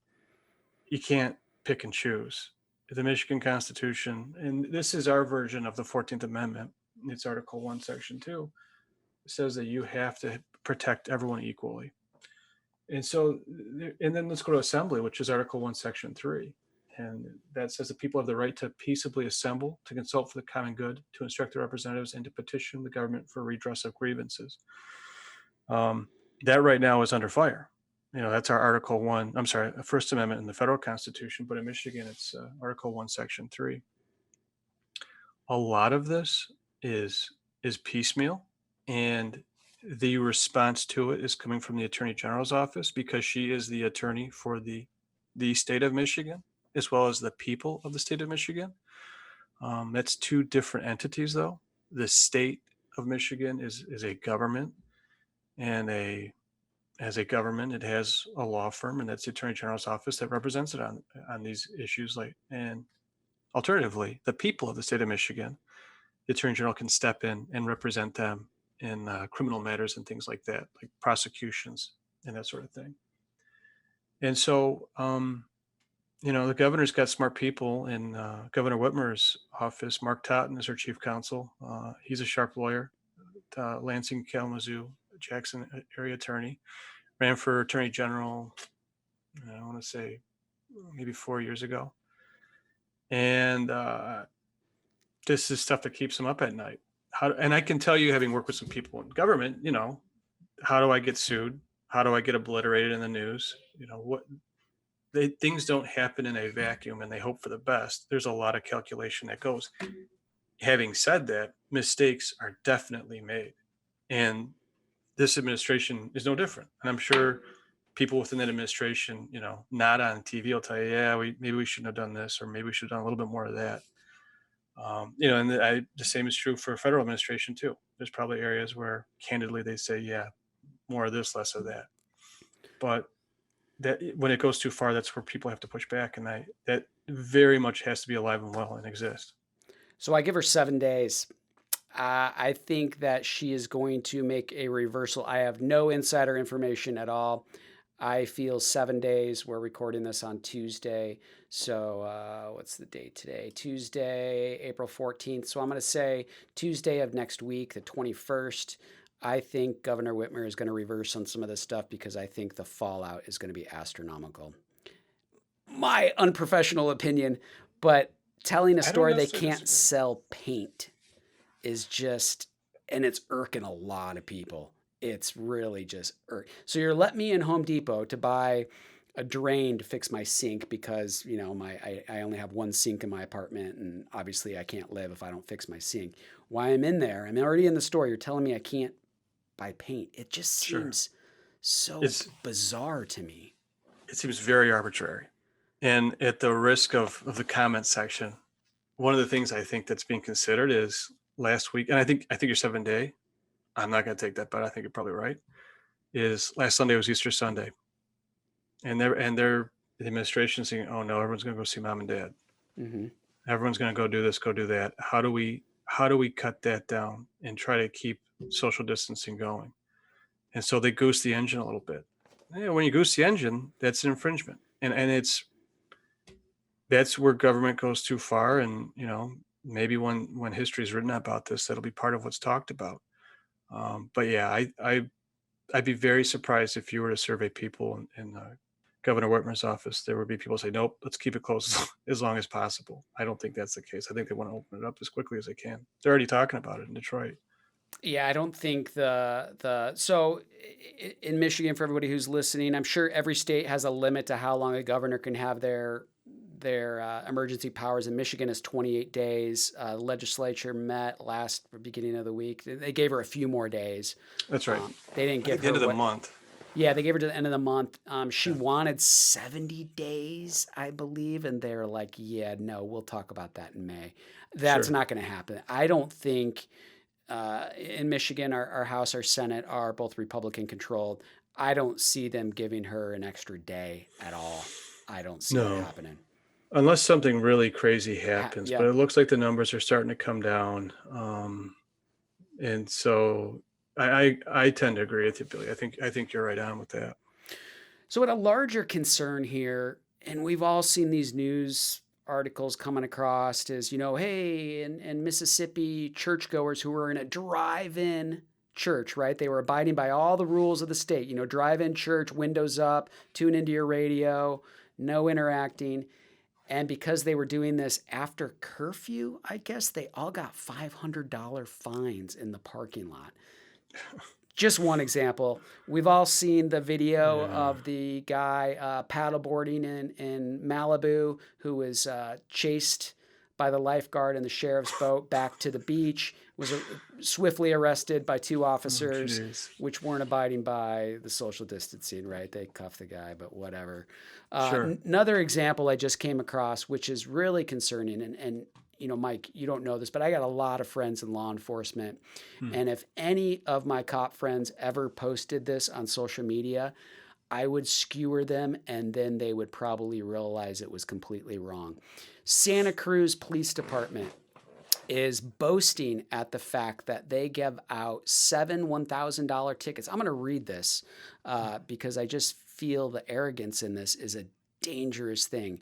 you can't pick and choose. The Michigan Constitution, and this is our version of the 14th Amendment, it's Article 1, Section 2, says that you have to protect everyone equally. And so, and then let's go to Assembly, which is Article 1, Section 3. And that says the people have the right to peaceably assemble, to consult for the common good, to instruct their representatives, and to petition the government for redress of grievances. That right now is under fire. That's our Article 1, I'm sorry, First Amendment in the federal Constitution, but in Michigan, it's Article 1, Section 3. A lot of this is piecemeal, and the response to it is coming from the Attorney General's office, because she is the attorney for the state of Michigan, as well as the people of the state of Michigan. That's two different entities, though. The state of Michigan is a government, and as a government, it has a law firm, and that's the Attorney General's office that represents it on these issues. And alternatively, the people of the state of Michigan, the Attorney General can step in and represent them in criminal matters and things like that, like prosecutions and that sort of thing. And so, the governor's got smart people in Governor Whitmer's office. Mark Totten is our chief counsel. He's a sharp lawyer, Lansing, Kalamazoo, Jackson area attorney. Ran for attorney general, I want to say maybe 4 years ago. And this is stuff that keeps him up at night. And I can tell you, having worked with some people in government, how do I get sued? How do I get obliterated in the news? Things don't happen in a vacuum, and they hope for the best. There's a lot of calculation that goes. Having said that, mistakes are definitely made, and this administration is no different. And I'm sure people within that administration, not on TV, will tell you, yeah, maybe we shouldn't have done this, or maybe we should have done a little bit more of that. And the same is true for federal administration too. There's probably areas where candidly they say, yeah, more of this, less of that. But that when it goes too far, that's where people have to push back. And that very much has to be alive and well and exist. So I give her 7 days. I think that she is going to make a reversal. I have no insider information at all. I feel 7 days. We're recording this on Tuesday. So what's the date today? Tuesday, April 14th. So I'm going to say Tuesday of next week, the 21st. I think Governor Whitmer is going to reverse on some of this stuff, because I think the fallout is going to be astronomical. My unprofessional opinion, but telling a story they can't sell paint is just, and it's irking a lot of people. It's really just So you're letting me in Home Depot to buy a drain to fix my sink, because I only have one sink in my apartment, and obviously I can't live if I don't fix my sink. Why I'm in there, I'm already in the store. You're telling me I can't buy paint. It just seems it's bizarre to me. It seems very arbitrary. And at the risk of the comment section, one of the things I think that's being considered is last week, and I think your 7 day, I'm not going to take that, but I think you're probably right, is last Sunday was Easter Sunday. And the administration saying, oh no, everyone's going to go see mom and dad. Mm-hmm. Everyone's going to go do this, go do that. How do we cut that down and try to keep social distancing going? And so they goose the engine a little bit. Yeah, when you goose the engine, that's an infringement. And that's where government goes too far. And, maybe when history is written about this, that'll be part of what's talked about. But yeah, I'd be very surprised if you were to survey people in Governor Whitmer's office. There would be people say, nope, let's keep it closed as long as possible. I don't think that's the case. I think they want to open it up as quickly as they can. They're already talking about it in Detroit. Yeah, I don't think so in Michigan, for everybody who's listening, I'm sure every state has a limit to how long a governor can have their emergency powers. In Michigan is 28 days. The legislature met beginning of the week. They gave her a few more days. That's right. They didn't give her the end of the month. Yeah, they gave her to the end of the month. She wanted 70 days, I believe, and they're like, yeah, no, we'll talk about that in May. That's not going to happen. I don't think in Michigan, our House, our Senate are both Republican controlled. I don't see them giving her an extra day at all. I don't see that happening. Unless something really crazy happens, but it looks like the numbers are starting to come down. And so I tend to agree with you, Billy. I think you're right on with that. So, a larger concern here, and we've all seen these news articles coming across, is, hey, in Mississippi, churchgoers who were in a drive-in church, right? They were abiding by all the rules of the state, drive-in church, windows up, tune into your radio, no interacting. And because they were doing this after curfew, I guess they all got $500 fines in the parking lot. Just one example. We've all seen the video Yeah. of the guy paddleboarding in Malibu who was chased by the lifeguard in the sheriff's boat back to the beach, was swiftly arrested by two Oh, officers, jeez. which weren't abiding by the social distancing, right? They cuffed the guy, but whatever. Sure. Another example I just came across, which is really concerning, and you know, Mike, you don't know this, but I got a lot of friends in law enforcement. Hmm. And if any of my cop friends ever posted this on social media, I would skewer them and then they would probably realize it was completely wrong. Santa Cruz Police Department is boasting at the fact that they give out 7 $1,000 tickets. I'm going to read this because I just feel the arrogance in this is a dangerous thing.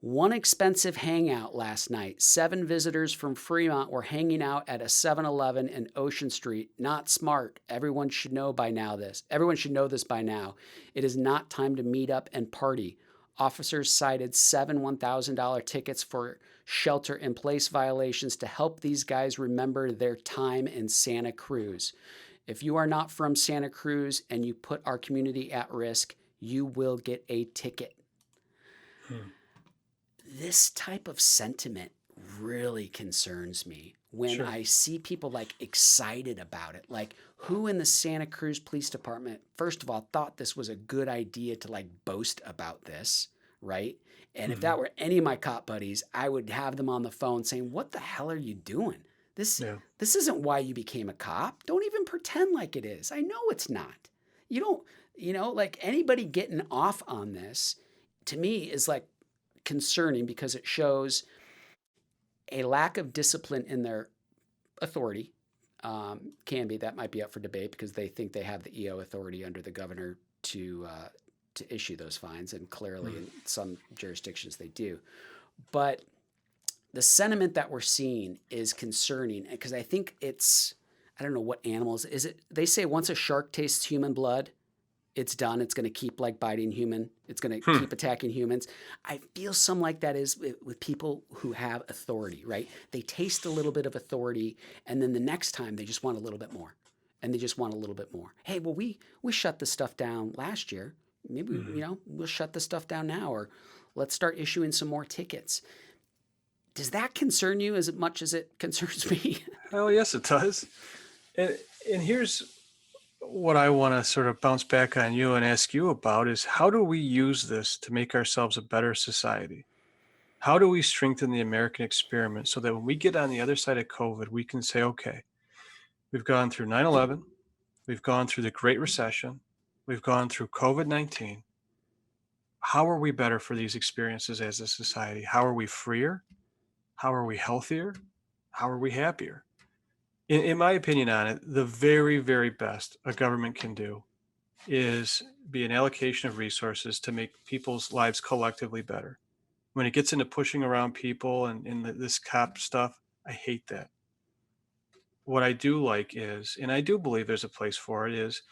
One expensive hangout last night. 7 visitors from Fremont were hanging out at a 7-Eleven in Ocean Street. Not smart. Everyone should know by now this. Everyone should know this by now. It is not time to meet up and party. Officers cited 7 $1,000 tickets for shelter in place violations to help these guys remember their time in Santa Cruz. If you are not from Santa Cruz and you put our community at risk, you will get a ticket. Hmm. This type of sentiment really concerns me when Sure. I see people like excited about it. Like, who in the Santa Cruz Police Department, first of all, thought this was a good idea to like boast about this, right? And if that Mhm. were any of my cop buddies, I would have them on the phone saying, "What the hell are you doing? Yeah. This isn't why you became a cop. Don't even pretend like it is. I know it's not. You don't, like anybody getting off on this to me is like concerning because it shows a lack of discipline in their authority. Can be that might be up for debate because they think they have the EO authority under the governor to issue those fines, and clearly in some jurisdictions they do. But the sentiment that we're seeing is concerning because I think I don't know what animals is it. They say once a shark tastes human blood, it's done. It's going to keep like biting human. It's going to Hmm. keep attacking humans. I feel some like that is with people who have authority, right? They taste a little bit of authority, and then the next time they just want a little bit more, and they just want a little bit more. Hey, well, we shut this stuff down last year. Maybe Mhm. we'll shut this stuff down now, or let's start issuing some more tickets. Does that concern you as much as it concerns me? Hell yes, it does. And and here's what I want to sort of bounce back on you and ask you about is how do we use this to make ourselves a better society? How do we strengthen the American experiment so that when we get on the other side of COVID, we can say, okay, we've gone through 9/11, we've gone through the Great Recession, we've gone through COVID-19. How are we better for these experiences as a society? How are we freer? How are we healthier? How are we happier? In my opinion on it, the very, very best a government can do is be an allocation of resources to make people's lives collectively better. When it gets into pushing around people and this cop stuff, I hate that. What I do like is, and I do believe there's a place for it, is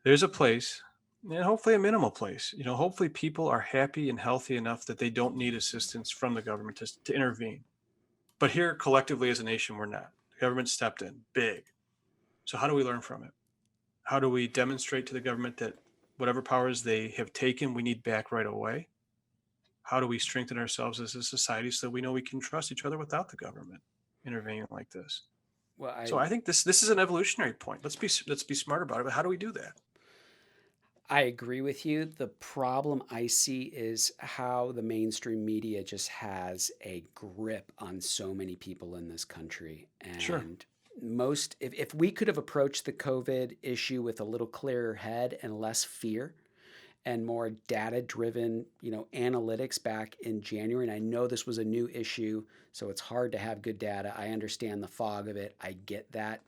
there's a place, and hopefully a minimal place. Hopefully people are happy and healthy enough that they don't need assistance from the government to intervene. But here, collectively as a nation, we're not. The government stepped in big. So how do we learn from it? How do we demonstrate to the government that whatever powers they have taken, we need back right away? How do we strengthen ourselves as a society so that we know we can trust each other without the government intervening like this? Well, So I think this is an evolutionary point. Let's be smart about it. But how do we do that? I agree with you. The problem I see is how the mainstream media just has a grip on so many people in this country. Sure. And if we could have approached the COVID issue with a little clearer head and less fear and more data driven, analytics back in January, and I know this was a new issue, so it's hard to have good data. I understand the fog of it. I get that.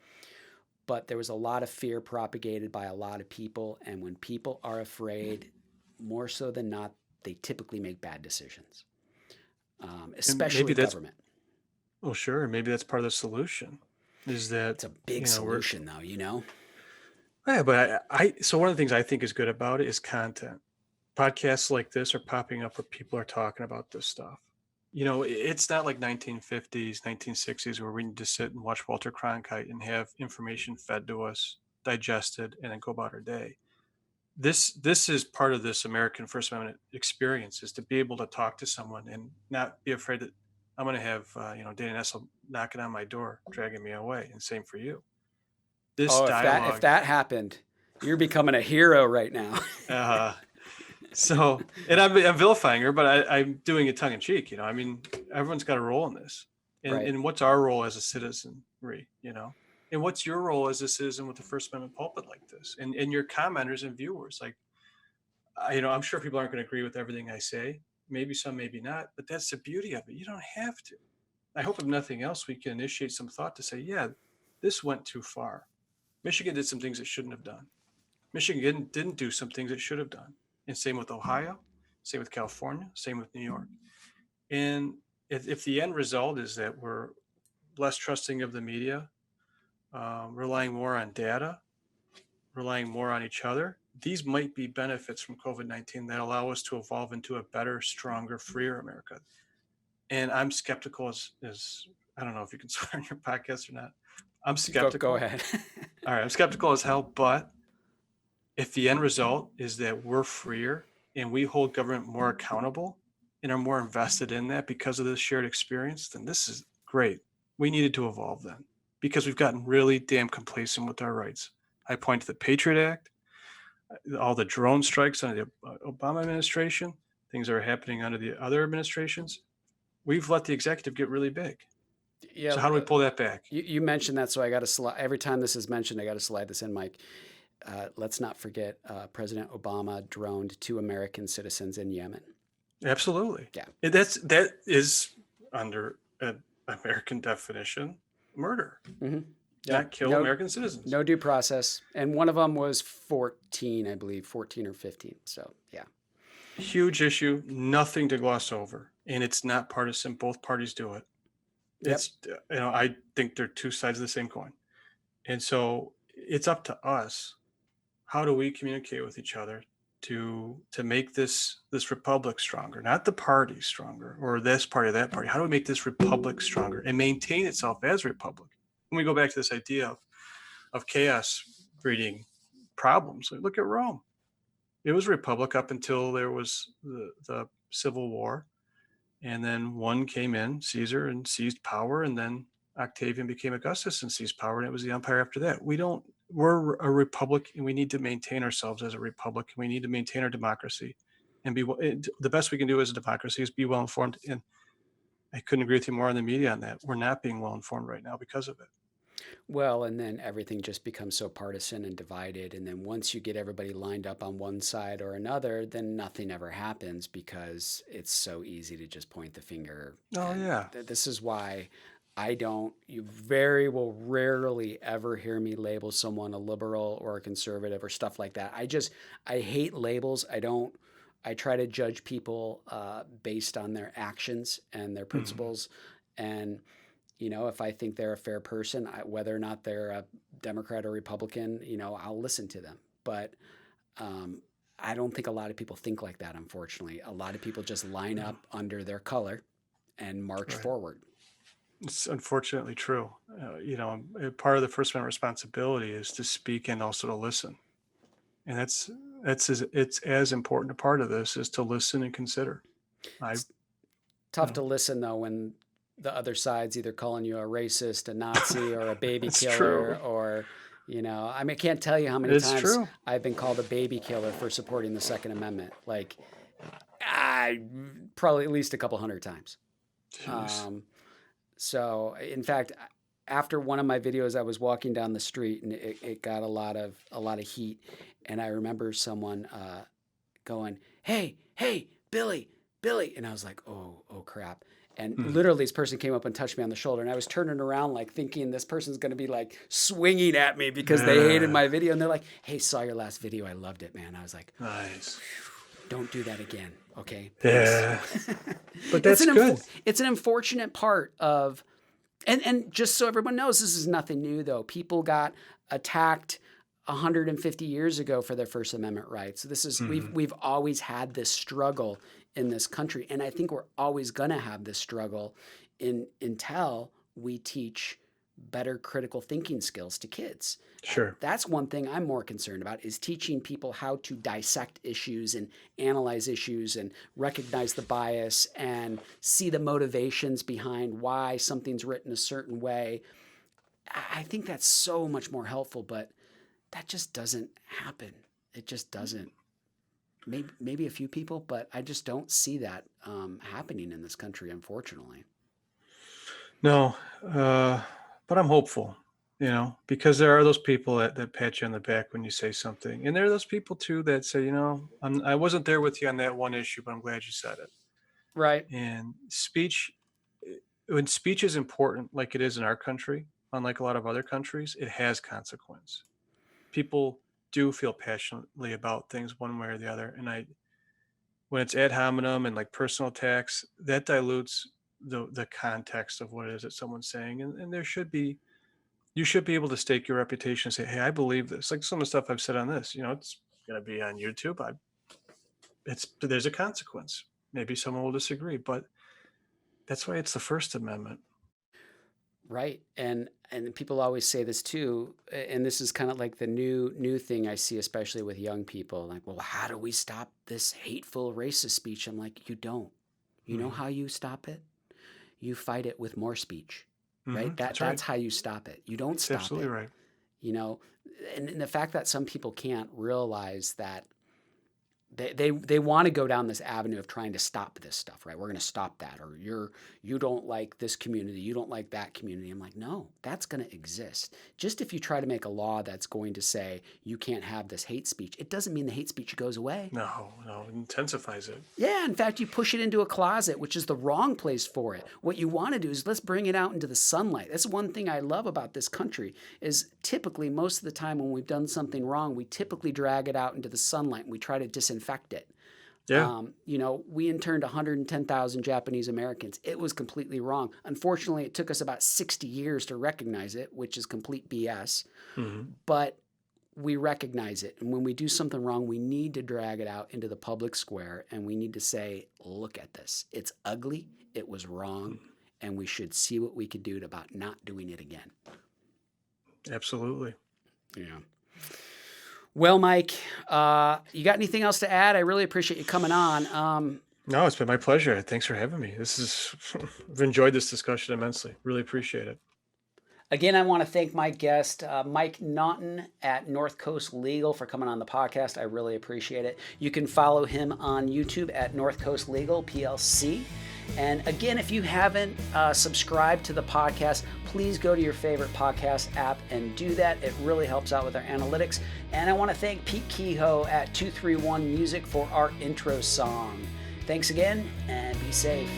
But there was a lot of fear propagated by a lot of people. And when people are afraid, more so than not, they typically make bad decisions, And maybe especially that's government. well, sure. Maybe that's part of the solution. Is that It's a big we're solution, though. yeah, but so one of the things I think is good about it is content. podcasts like this are popping up where people are talking about this stuff. It's not like 1950s, 1960s where we need to sit and watch Walter Cronkite and have information fed to us, digested, and then go about our day. This is part of this American First Amendment experience, is to be able to talk to someone and not be afraid that I'm going to have Dana Nessel knocking on my door, dragging me away, and same for you. This Oh, if dialogue. that happened, you're becoming a hero right now. So, and I'm vilifying her, but I'm doing it tongue in cheek. I mean, everyone's got a role in this, and, Right. and what's our role as a citizenry? And what's your role as a citizen with the First Amendment pulpit like this, and your commenters and viewers? Like, I'm sure people aren't going to agree with everything I say. Maybe some, maybe not, but that's the beauty of it. You don't have to. I hope if nothing else, we can initiate some thought to say, yeah, this went too far. Michigan did some things it shouldn't have done. Michigan didn't do some things it should have done. And same with Ohio, same with California, same with New York. And if the end result is that we're less trusting of the media, relying more on data, relying more on each other, these might be benefits from COVID-19 that allow us to evolve into a better, stronger, freer America. And I'm skeptical as I don't know if you can swear on your podcast or not. I'm skeptical. Go ahead. All right, I'm skeptical as hell, but if the end result is that we're freer and we hold government more accountable and are more invested in that because of this shared experience, then this is great. We needed to evolve then because we've gotten really damn complacent with our rights. I point to the Patriot Act, all the drone strikes under the Obama administration, things that are happening under the other administrations. We've let the executive get really big. Yeah. So how do we pull that back? You mentioned that, so I got to slide. Every time this is mentioned, I got to slide this in, Mike. Let's not forget President Obama droned 2 American citizens in Yemen. Absolutely. Yeah. That is under an American definition murder. Mm-hmm. Not kill American citizens. No due process. And one of them was 14, I believe, 14 or 15. So, yeah. Huge issue, nothing to gloss over. And it's not partisan. Both parties do it. Yep. It's, I think they're two sides of the same coin. And so it's up to us. How do we communicate with each other to make this republic stronger, not the party stronger or this party or that party? How do we make this republic stronger and maintain itself as a republic? When we go back to this idea of chaos breeding problems, look at Rome. It was a republic up until there was the Civil War. And then one came in, Caesar, and seized power. And then Octavian became Augustus and seized power. And it was the empire after that. We're a republic, and we need to maintain ourselves as a republic. And we need to maintain our democracy. And the best we can do as a democracy is be well informed. And I couldn't agree with you more on the media on that. We're not being well informed right now because of it. Well, and then everything just becomes so partisan and divided. And then once you get everybody lined up on one side or another, then nothing ever happens because it's so easy to just point the finger. Oh, yeah. This is why you will rarely ever hear me label someone a liberal or a conservative or stuff like that. I hate labels. I try to judge people based on their actions and their principles. And if I think they're a fair person, whether or not they're a Democrat or Republican, I'll listen to them. But I don't think a lot of people think like that, unfortunately. A lot of people just line up under their color and march forward. It's unfortunately true. Part of the First Amendment responsibility is to speak and also to listen. And it's as important a part of this is to listen and consider. It's tough to listen, though, when the other side's either calling you a racist, a Nazi, or a baby killer, true. Or, I can't tell you how many times I've been called a baby killer for supporting the Second Amendment. Probably at least a couple hundred times. So, in fact, after one of my videos, I was walking down the street and it got a lot of heat, and I remember someone going, "Hey, Billy," and I was like, "Oh crap." And literally this person came up and touched me on the shoulder, and I was turning around thinking this person's going to be swinging at me because they hated my video. And they're like, "Hey, saw your last video. I loved it, man." I was like, nice. Don't do that again. Okay. Yeah. But that's good. It's an unfortunate part of, and just so everyone knows, this is nothing new though. People got attacked 150 years ago for their First Amendment rights. This is we've always had this struggle in this country, and I think we're always going to have this struggle until we teach better critical thinking skills to kids. Sure. That's one thing I'm more concerned about, is teaching people how to dissect issues and analyze issues and recognize the bias and see the motivations behind why something's written a certain way. I think that's so much more helpful, but that just doesn't happen. It just doesn't. Maybe a few people, but I just don't see that happening in this country, unfortunately. No, but I'm hopeful, because there are those people that pat you on the back when you say something. And there are those people too that say, I wasn't there with you on that one issue, but I'm glad you said it. Right. And when speech is important, like it is in our country, unlike a lot of other countries, it has consequence. People do feel passionately about things one way or the other. And when it's ad hominem and like personal attacks, that dilutes the context of what it is that someone's saying. And you should be able to stake your reputation and say, hey, I believe this. Like some of the stuff I've said on this, it's going to be on YouTube. There's a consequence. Maybe someone will disagree, but that's why it's the First Amendment. Right. And people always say this too, and this is kind of like the new thing I see, especially with young people, like, well, how do we stop this hateful racist speech? I'm like, you don't. You know how you stop it? You fight it with more speech, right? That's how you stop it. You don't stop it. Absolutely right. And the fact that some people can't realize that they want to go down this avenue of trying to stop this stuff, right? We're going to stop that, or you don't like this community, you don't like that community. I'm like, no, that's going to exist. Just if you try to make a law that's going to say you can't have this hate speech, it doesn't mean the hate speech goes away. No, it intensifies it. Yeah, in fact, you push it into a closet, which is the wrong place for it. What you want to do is let's bring it out into the sunlight. That's one thing I love about this country, is typically most of the time when we've done something wrong, we typically drag it out into the sunlight and we try to disinfect it. Yeah. We interned 110,000 Japanese Americans. It was completely wrong. Unfortunately, it took us about 60 years to recognize it, which is complete BS. But we recognize it. And when we do something wrong, we need to drag it out into the public square and we need to say, look at this. It's ugly. It was wrong. And we should see what we could do about not doing it again. Absolutely. Yeah. Well, Mike, you got anything else to add? I really appreciate you coming on. No, it's been my pleasure. Thanks for having me. I've enjoyed this discussion immensely. Really appreciate it. Again, I want to thank my guest, Mike Naughton at North Coast Legal, for coming on the podcast. I really appreciate it. You can follow him on YouTube at North Coast Legal, PLC. And again, if you haven't subscribed to the podcast, please go to your favorite podcast app and do that. It really helps out with our analytics. And I want to thank Pete Kehoe at 231 Music for our intro song. Thanks again, and be safe.